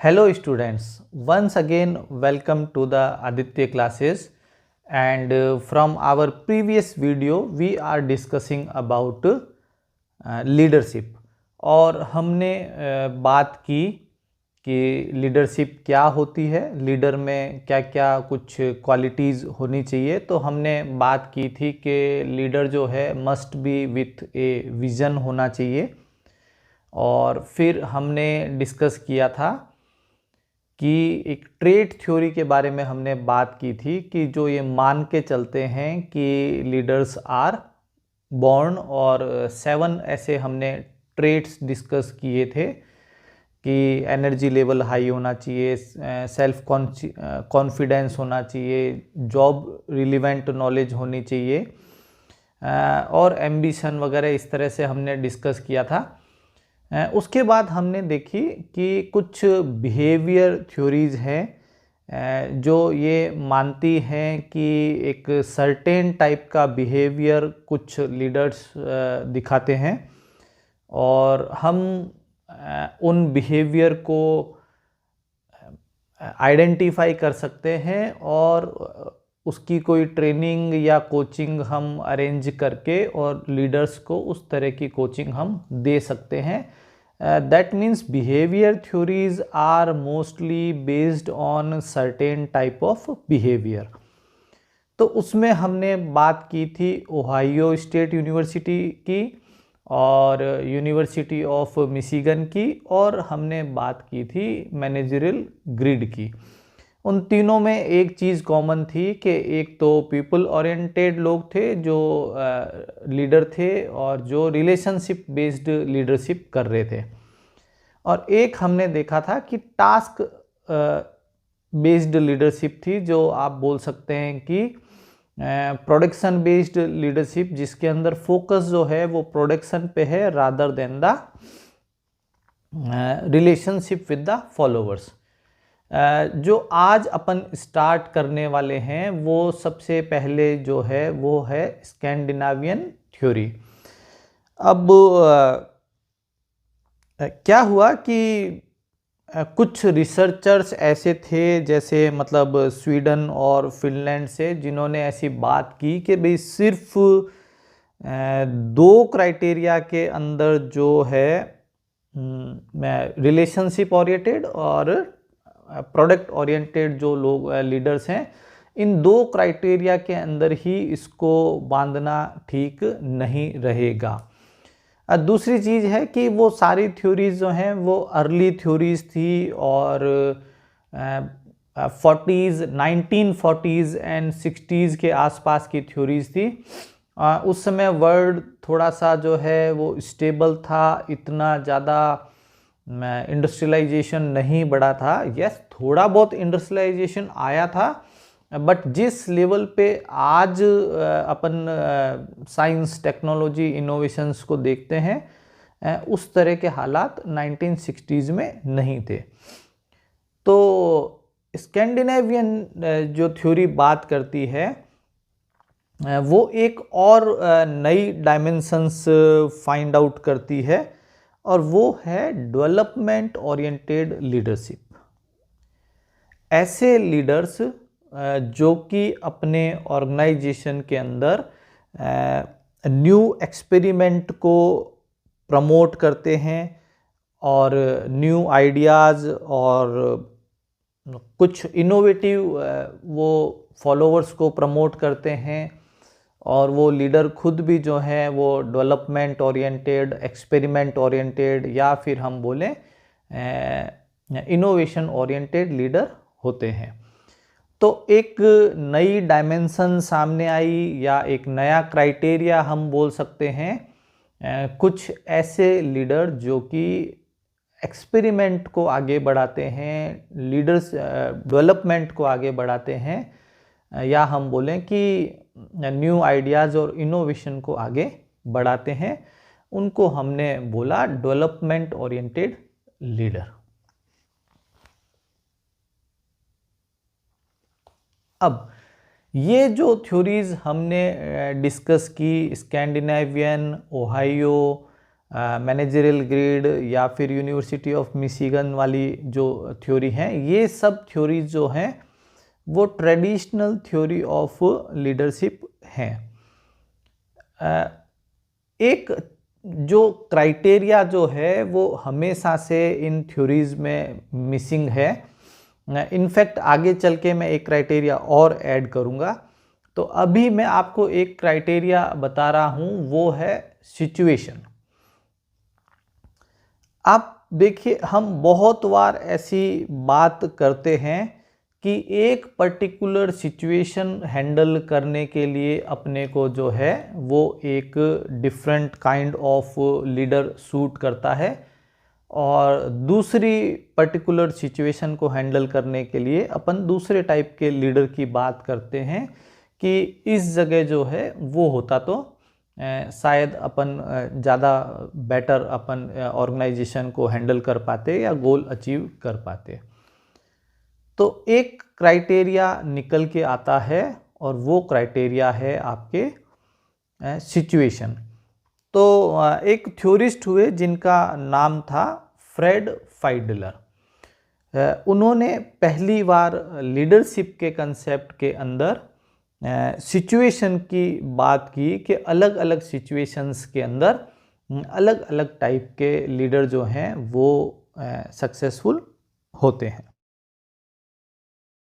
Hello students, once again welcome to the Aditya classes and from our previous video we are discussing about leadership और हमने बात की कि leadership क्या होती है, लीडर में क्या क्या कुछ क्वालिटीज़ होनी चाहिए। तो हमने बात की थी कि लीडर जो है must be with A vision होना चाहिए। और फिर हमने डिस्कस किया था कि एक ट्रेट थ्योरी के बारे में हमने बात की थी कि जो ये मान के चलते हैं कि लीडर्स आर बॉर्न, और 7 ऐसे हमने ट्रेट्स डिस्कस किए थे कि एनर्जी लेवल हाई होना चाहिए, सेल्फ कॉन्फिडेंस होना चाहिए, जॉब रिलेवेंट नॉलेज होनी चाहिए और एम्बिशन वगैरह, इस तरह से हमने डिस्कस किया था। उसके बाद हमने देखी कि कुछ बिहेवियर थ्योरीज हैं जो ये मानती हैं कि एक सर्टेन टाइप का बिहेवियर कुछ लीडर्स दिखाते हैं और हम उन बिहेवियर को आइडेंटिफाई कर सकते हैं और उसकी कोई ट्रेनिंग या कोचिंग हम अरेंज करके और लीडर्स को उस तरह की कोचिंग हम दे सकते हैं। That means behaviour theories are mostly based on certain type of behaviour. तो उसमें हमने बात की थी ओहायो स्टेट यूनिवर्सिटी की और यूनिवर्सिटी ऑफ मिशिगन की, और हमने बात की थी मैनेजरियल ग्रिड की। उन तीनों में एक चीज़ कॉमन थी कि एक तो पीपल ओरिएंटेड लोग थे जो लीडर थे और जो रिलेशनशिप बेस्ड लीडरशिप कर रहे थे, और एक हमने देखा था कि टास्क बेस्ड लीडरशिप थी, जो आप बोल सकते हैं कि प्रोडक्शन बेस्ड लीडरशिप, जिसके अंदर फोकस जो है वो प्रोडक्शन पे है rather than the relationship with the followers. जो आज अपन स्टार्ट करने वाले हैं वो सबसे पहले जो है वो है स्कैंडिनेवियन थ्योरी। अब क्या हुआ कि कुछ रिसर्चर्स ऐसे थे, जैसे मतलब स्वीडन और फिनलैंड से, जिन्होंने ऐसी बात की कि भाई सिर्फ 2 क्राइटेरिया के अंदर जो है रिलेशनशिप ओरिएंटेड और प्रोडक्ट ओरिएंटेड जो लोग लीडर्स हैं, इन 2 क्राइटेरिया के अंदर ही इसको बांधना ठीक नहीं रहेगा। दूसरी चीज़ है कि वो सारी थ्योरीज जो हैं वो अर्ली थ्योरीज थी और 1940s एंड 60s के आसपास की थ्योरीज थी। उस समय वर्ल्ड थोड़ा सा जो है वो स्टेबल था, इतना ज़्यादा इंडस्ट्रियलाइजेशन नहीं बढ़ा था। यस, थोड़ा बहुत इंडस्ट्रियलाइजेशन आया था, बट जिस लेवल पे आज अपन साइंस टेक्नोलॉजी इनोवेशंस को देखते हैं, उस तरह के हालात 1960s में नहीं थे। तो स्कैंडिनेवियन जो थ्योरी बात करती है वो एक और नई डायमेंशंस फाइंड आउट करती है, और वो है डेवलपमेंट ओरिएंटेड लीडरशिप। ऐसे लीडर्स जो कि अपने ऑर्गेनाइजेशन के अंदर न्यू एक्सपेरिमेंट को प्रमोट करते हैं और न्यू आइडियाज़ और कुछ इनोवेटिव वो फॉलोअर्स को प्रमोट करते हैं, और वो लीडर खुद भी जो है वो डेवलपमेंट ओरिएंटेड, एक्सपेरिमेंट ओरिएंटेड, या फिर हम बोलें इनोवेशन ओरिएंटेड लीडर होते हैं। तो एक नई डायमेंशन सामने आई, या एक नया क्राइटेरिया हम बोल सकते हैं। कुछ ऐसे लीडर जो कि एक्सपेरिमेंट को आगे बढ़ाते हैं, लीडर्स डेवलपमेंट को आगे बढ़ाते हैं, या हम बोलें कि न्यू आइडियाज़ और इनोवेशन को आगे बढ़ाते हैं, उनको हमने बोला डेवलपमेंट ओरिएंटेड लीडर। अब ये जो थ्योरीज हमने डिस्कस की, स्कैंडिनेवियन, ओहायो, मैनेजरियल ग्रिड या फिर यूनिवर्सिटी ऑफ मिशिगन वाली जो थ्योरी हैं, ये सब थ्योरीज जो हैं वो ट्रेडिशनल थ्योरी ऑफ लीडरशिप हैं। एक जो क्राइटेरिया जो है वो हमेशा से इन थ्योरीज में मिसिंग है। इनफैक्ट आगे चल के मैं एक क्राइटेरिया और ऐड करूँगा। तो अभी मैं आपको एक क्राइटेरिया बता रहा हूँ, वो है सिचुएशन। आप देखिए, हम बहुत बार ऐसी बात करते हैं कि एक पर्टिकुलर सिचुएशन हैंडल करने के लिए अपने को जो है वो एक different kind of leader suit करता है, और दूसरी पर्टिकुलर सिचुएशन को हैंडल करने के लिए अपन दूसरे टाइप के लीडर की बात करते हैं कि इस जगह जो है वो होता तो शायद अपन ज़्यादा बेटर अपन ऑर्गेनाइजेशन को हैंडल कर पाते या गोल अचीव कर पाते। तो एक क्राइटेरिया निकल के आता है और वो क्राइटेरिया है आपके सिचुएशन। तो एक थ्योरिस्ट हुए जिनका नाम था फ्रेड फाइडलर। उन्होंने पहली बार लीडरशिप के कंसेप्ट के अंदर सिचुएशन की बात की कि अलग अलग सिचुएशंस के अंदर अलग अलग टाइप के लीडर जो हैं वो सक्सेसफुल होते हैं।